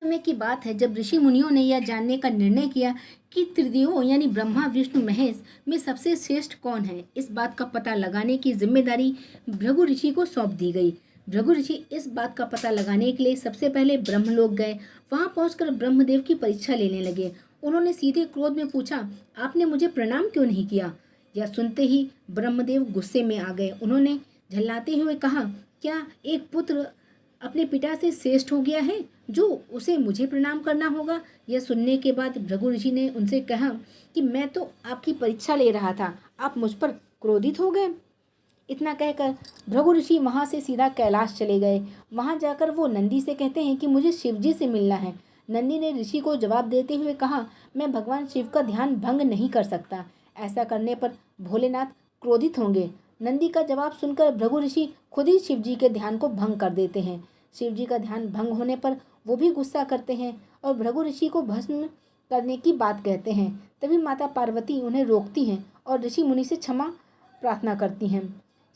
समय की बात है जब ऋषि मुनियों ने यह जानने का निर्णय किया कि त्रिदेवों यानी ब्रह्मा विष्णु महेश में सबसे श्रेष्ठ कौन है। इस बात का पता लगाने की जिम्मेदारी भृगु ऋषि को सौंप दी गई। भृगु ऋषि इस बात का पता लगाने के लिए सबसे पहले ब्रह्मलोक गए। वहां पहुंचकर ब्रह्मदेव की परीक्षा लेने लगे। उन्होंने सीधे क्रोध में पूछा, आपने मुझे प्रणाम क्यों नहीं किया। यह सुनते ही ब्रह्मदेव गुस्से में आ गए। उन्होंने झल्लाते हुए कहा, क्या एक पुत्र अपने पिता से श्रेष्ठ हो गया है जो उसे मुझे प्रणाम करना होगा। यह सुनने के बाद भृगु ऋषि ने उनसे कहा कि मैं तो आपकी परीक्षा ले रहा था, आप मुझ पर क्रोधित हो गए। इतना कहकर भृगु ऋषि वहां से सीधा कैलाश चले गए। वहां जाकर वो नंदी से कहते हैं कि मुझे शिवजी से मिलना है। नंदी ने ऋषि को जवाब देते हुए कहा, मैं भगवान शिव का ध्यान भंग नहीं कर सकता, ऐसा करने पर भोलेनाथ क्रोधित होंगे। नंदी का जवाब सुनकर भृगु ऋषि खुद ही शिवजी के ध्यान को भंग कर देते हैं। शिवजी का ध्यान भंग होने पर वो भी गुस्सा करते हैं और भृगु ऋषि को भस्म करने की बात कहते हैं। तभी माता पार्वती उन्हें रोकती हैं और ऋषि मुनि से क्षमा प्रार्थना करती हैं।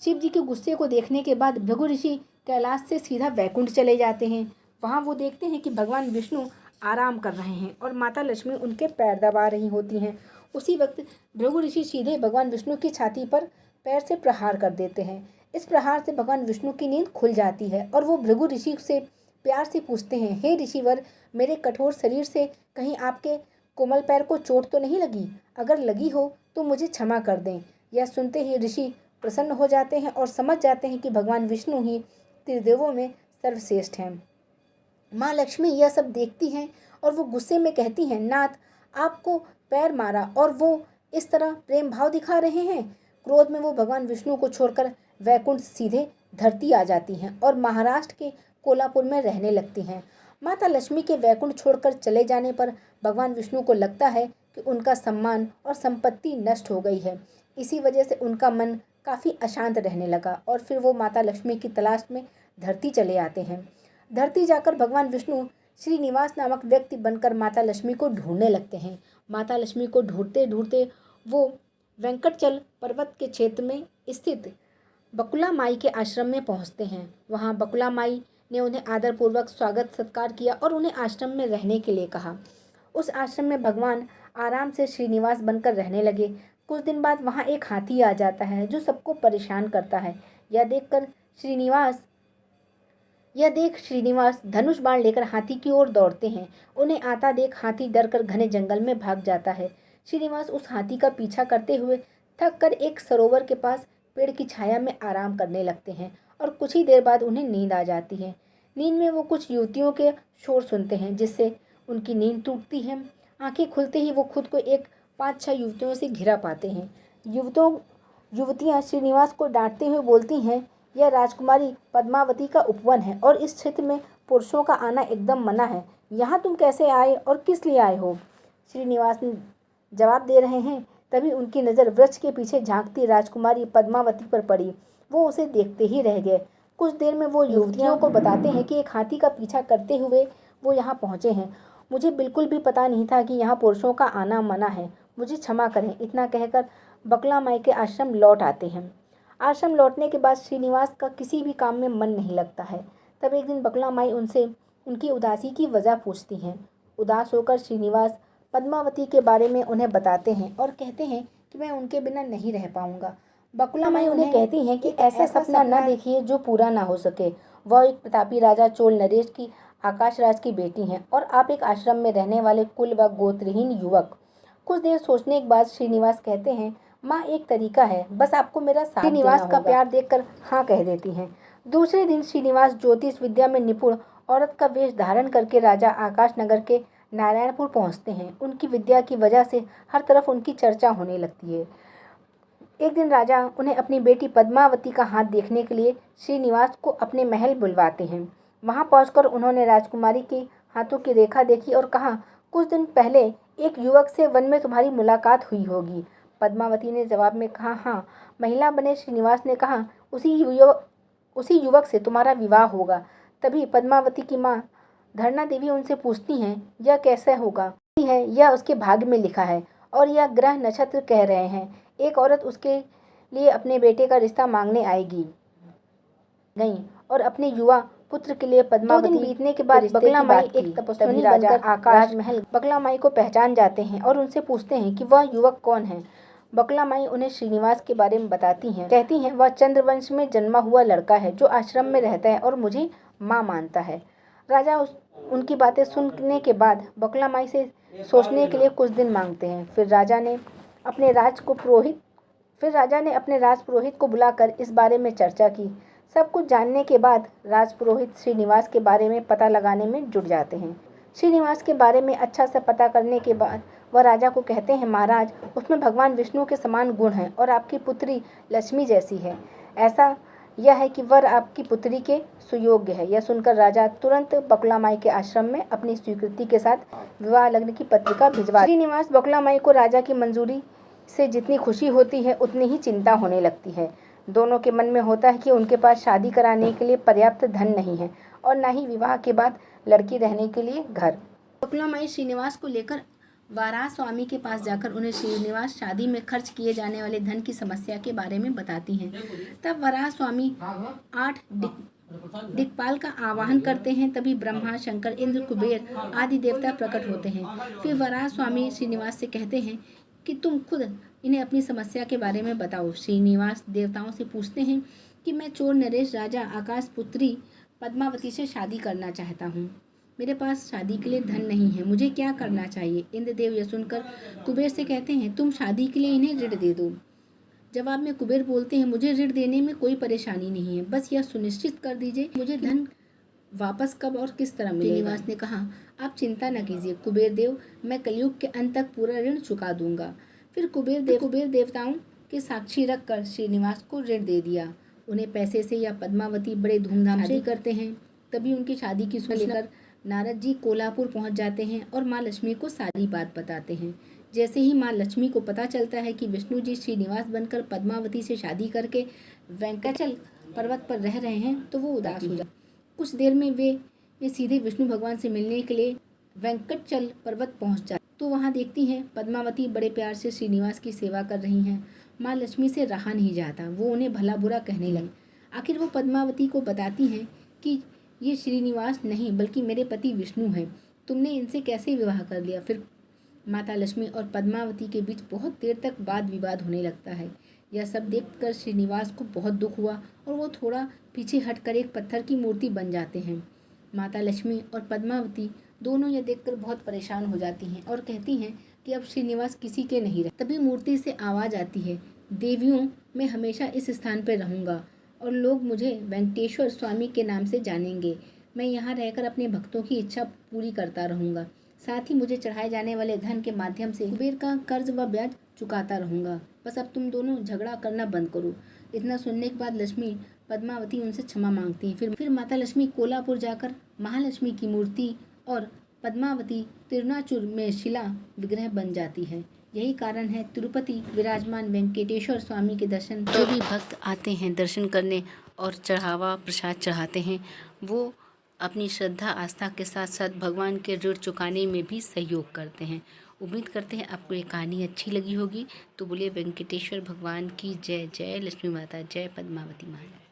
शिव जी के गुस्से को देखने के बाद भृगु ऋषि कैलाश से सीधा वैकुंठ चले जाते हैं। वहाँ वो देखते हैं कि भगवान विष्णु आराम कर रहे हैं और माता लक्ष्मी उनके पैर दबा रही होती हैं। उसी वक्त भृगु ऋषि सीधे भगवान विष्णु की छाती पर पैर से प्रहार कर देते हैं। इस प्रहार से भगवान विष्णु की नींद खुल जाती है और वो भृगु ऋषि से प्यार से पूछते हैं, हे ऋषिवर, मेरे कठोर शरीर से कहीं आपके कोमल पैर को चोट तो नहीं लगी? अगर लगी हो तो मुझे क्षमा कर दें। यह सुनते ही ऋषि प्रसन्न हो जाते हैं और समझ जाते हैं कि भगवान विष्णु ही त्रिदेवों में सर्वश्रेष्ठ हैं। माँ लक्ष्मी यह सब देखती हैं और वो गुस्से में कहती हैं, नाथ, आपको पैर मारा और वो इस तरह प्रेम भाव दिखा रहे हैं। क्रोध में वो भगवान विष्णु को छोड़कर वैकुंठ सीधे धरती आ जाती हैं और महाराष्ट्र के कोल्हापुर में रहने लगती हैं। माता लक्ष्मी के वैकुंठ छोड़कर चले जाने पर भगवान विष्णु को लगता है कि उनका सम्मान और संपत्ति नष्ट हो गई है। इसी वजह से उनका मन काफ़ी अशांत रहने लगा और फिर वो माता लक्ष्मी की तलाश में धरती चले आते हैं। धरती जाकर भगवान विष्णु श्रीनिवास नामक व्यक्ति बनकर माता लक्ष्मी को ढूंढने लगते हैं। माता लक्ष्मी को ढूंढते ढूंढते वो वेंकटचल पर्वत के क्षेत्र में स्थित बकुला माई के आश्रम में पहुंचते हैं। वहां बकुला माई ने उन्हें आदरपूर्वक स्वागत सत्कार किया और उन्हें आश्रम में रहने के लिए कहा। उस आश्रम में भगवान आराम से श्रीनिवास बनकर रहने लगे। कुछ दिन बाद वहां एक हाथी आ जाता है जो सबको परेशान करता है। यह देख श्रीनिवास धनुष बाण लेकर हाथी की ओर दौड़ते हैं। उन्हें आता देख हाथी डरकर घने जंगल में भाग जाता है। श्रीनिवास उस हाथी का पीछा करते हुए थक कर एक सरोवर के पास पेड़ की छाया में आराम करने लगते हैं और कुछ ही देर बाद उन्हें नींद आ जाती है। नींद में वो कुछ युवतियों के शोर सुनते हैं जिससे उनकी नींद टूटती है। आंखें खुलते ही वो खुद को एक 5-6 युवतियों से घिरा पाते हैं। युवतियां श्रीनिवास को डांटते हुए बोलती हैं, यह राजकुमारी पद्मावती का उपवन है और इस क्षेत्र में पुरुषों का आना एकदम मना है। यहाँ तुम कैसे आए और किस लिए आए हो? श्रीनिवास जवाब दे रहे हैं, तभी उनकी नज़र वृक्ष के पीछे झांकती राजकुमारी पद्मावती पर पड़ी। वो उसे देखते ही रह गए। कुछ देर में वो युवतियों को बताते हैं कि एक हाथी का पीछा करते हुए वो यहाँ पहुँचे हैं। मुझे बिल्कुल भी पता नहीं था कि यहाँ पुरुषों का आना मना है, मुझे क्षमा करें। इतना कहकर बकुला माई के आश्रम लौट आते हैं। आश्रम लौटने के बाद श्रीनिवास का किसी भी काम में मन नहीं लगता है। तब एक दिन बकुला माई उनसे उनकी उदासी की वजह पूछती हैं। उदास होकर श्रीनिवास पद्मावती के बारे में उन्हें बताते हैं और कहते हैं कि मैं उनके बिना नहीं रह पाऊंगा। बकुला माई उन्हें कहती हैं कि ऐसा सपना न देखिए जो पूरा ना हो सके। वह एक प्रतापी राजा चोल नरेश की आकाश राज की बेटी हैं और आप एक आश्रम में रहने वाले कुल व गोत्रहीन युवक। कुछ देर सोचने के बाद श्रीनिवास कहते हैं, माँ, एक तरीका है, बस आपको मेरा साथ देना होगा। श्रीनिवास का प्यार देखकर हाँ कह देती हैं। दूसरे दिन श्रीनिवास ज्योतिष विद्या में निपुण औरत का वेश धारण करके राजा आकाश नगर के नारायणपुर पहुंचते हैं। उनकी विद्या की वजह से हर तरफ उनकी चर्चा होने लगती है। एक दिन राजा उन्हें अपनी बेटी पद्मावती का हाथ देखने के लिए श्रीनिवास को अपने महल बुलवाते हैं। वहां पहुंचकर उन्होंने राजकुमारी के हाथों की रेखा देखी और कहा, कुछ दिन पहले एक युवक से वन में तुम्हारी मुलाकात हुई होगी। पद्मावती ने जवाब में कहा, हाँ। महिला बने श्रीनिवास ने कहा, उसी युवक से तुम्हारा विवाह होगा। तभी पद्मावती की माँ धरना देवी उनसे पूछती हैं, यह कैसे होगा? यह उसके भाग्य में लिखा है और यह ग्रह नक्षत्र कह रहे हैं। एक औरत उसके लिए अपने बेटे का रिश्ता मांगने गई और अपने युवा पुत्र के लिए पद्मावती। 2 दिन बीतने के बाद बगला माई एक तपस्वी राजा आकाश महल बगला माई को पहचान जाते हैं और उनसे पूछते हैं कि वह युवक कौन है। बगला माई उन्हें श्रीनिवास के बारे में बताती हैं। कहती हैं वह चंद्रवंश में जन्मा हुआ लड़का है जो आश्रम में रहता है और मुझे माँ मानता है। राजा उनकी बातें सुनने के बाद बगला माई से सोचने के लिए कुछ दिन मांगते हैं। फिर राजा ने अपने राजपुरोहित को बुलाकर इस बारे में चर्चा की। सब कुछ जानने के बाद राजपुरोहित श्रीनिवास के बारे में पता लगाने में जुट जाते हैं। श्रीनिवास के बारे में अच्छा सा पता करने के बाद वह राजा को कहते हैं, महाराज, उसमें भगवान विष्णु के समान गुण हैं और आपकी पुत्री लक्ष्मी जैसी है। ऐसा यह है कि वर आपकी पुत्री के सुयोग्य है। यह सुनकर राजा तुरंत बगला माई के आश्रम में अपनी स्वीकृति के साथ विवाह लग्न की पत्रिका भिजवा। श्रीनिवास बगला माई को राजा की मंजूरी से जितनी खुशी होती है उतनी ही चिंता होने लगती है। दोनों के मन में होता है कि उनके पास शादी कराने के लिए पर्याप्त धन नहीं है और न ही विवाह के बाद लड़की रहने के लिए घर। बगला माई श्रीनिवास को लेकर वराह स्वामी के पास जाकर उन्हें श्रीनिवास शादी में खर्च किए जाने वाले धन की समस्या के बारे में बताती हैं। तब वराह स्वामी 8 दिक्पाल का आवाहन करते हैं। तभी ब्रह्मा, शंकर, इंद्र, कुबेर आदि देवता प्रकट होते हैं। फिर वराह स्वामी श्रीनिवास से कहते हैं कि तुम खुद इन्हें अपनी समस्या के बारे में बताओ। श्रीनिवास देवताओं से पूछते हैं कि मैं चोर नरेश राजा आकाश पुत्री पद्मावती से शादी करना चाहता हूँ। मेरे पास शादी के लिए धन नहीं है, मुझे क्या करना चाहिए। इंद्रदेव यह सुनकर कुबेर से कहते हैं, तुम शादी के लिए इन्हें ऋण दे दो। जवाब में कुबेर बोलते हैं, मुझे ऋण देने में कोई परेशानी नहीं है, बस यह सुनिश्चित कर दीजिए मुझे धन वापस कब और किस तरह मिलेगा। श्रीनिवास ने कहा, आप चिंता न कीजिए कुबेर देव, मैं कलयुग के अंत तक पूरा ऋण चुका दूंगा। फिर कुबेर देवताओं के साक्षी रखकर श्रीनिवास को ऋण दे दिया। उन्हें पैसे से या पद्मावती बड़े धूमधाम से करते हैं। तभी उनकी शादी की सूचना लेकर नारद जी कोल्हापुर पहुंच जाते हैं और माँ लक्ष्मी को सारी बात बताते हैं। जैसे ही माँ लक्ष्मी को पता चलता है कि विष्णु जी श्रीनिवास बनकर पद्मावती से शादी करके वेंकटाचल पर्वत पर रह रहे हैं तो वो उदास हो जाते। कुछ देर में वे सीधे विष्णु भगवान से मिलने के लिए वेंकटाचल पर्वत पहुंच जाते। तो वहाँ देखती हैं पद्मावती बड़े प्यार से श्रीनिवास की सेवा कर रही हैं। माँ लक्ष्मी से रहा नहीं जाता, वो उन्हें भला बुरा कहने लगी। आखिर वो पद्मावती को बताती हैं कि ये श्रीनिवास नहीं बल्कि मेरे पति विष्णु हैं, तुमने इनसे कैसे विवाह कर लिया। फिर माता लक्ष्मी और पद्मावती के बीच बहुत देर तक वाद विवाद होने लगता है। यह सब देखकर श्रीनिवास को बहुत दुख हुआ और वो थोड़ा पीछे हटकर एक पत्थर की मूर्ति बन जाते हैं। माता लक्ष्मी और पद्मावती दोनों यह देखकर बहुत परेशान हो जाती हैं और कहती हैं कि अब श्रीनिवास किसी के नहीं रहे। तभी मूर्ति से आवाज़ आती है, देवियों, मैं हमेशा इस स्थान पर रहूँगा और लोग मुझे वेंकटेश्वर स्वामी के नाम से जानेंगे। मैं यहाँ रहकर अपने भक्तों की इच्छा पूरी करता रहूँगा। साथ ही मुझे चढ़ाए जाने वाले धन के माध्यम से कुबेर का कर्ज व ब्याज चुकाता रहूँगा। बस अब तुम दोनों झगड़ा करना बंद करो। इतना सुनने के बाद लक्ष्मी पद्मावती उनसे क्षमा मांगती हैं। फिर माता लक्ष्मी कोल्हापुर जाकर महालक्ष्मी की मूर्ति और पद्मावती तिरुनाचुर में शिला विग्रह बन जाती है। यही कारण है तिरुपति विराजमान वेंकटेश्वर स्वामी के दर्शन जो भी भक्त आते हैं दर्शन करने और चढ़ावा प्रसाद चढ़ाते हैं, वो अपनी श्रद्धा आस्था के साथ साथ भगवान के ऋण चुकाने में भी सहयोग करते हैं। उम्मीद करते हैं आपको ये कहानी अच्छी लगी होगी। तो बोलिए वेंकटेश्वर भगवान की जय। जय लक्ष्मी माता, जय पद्मावती माता।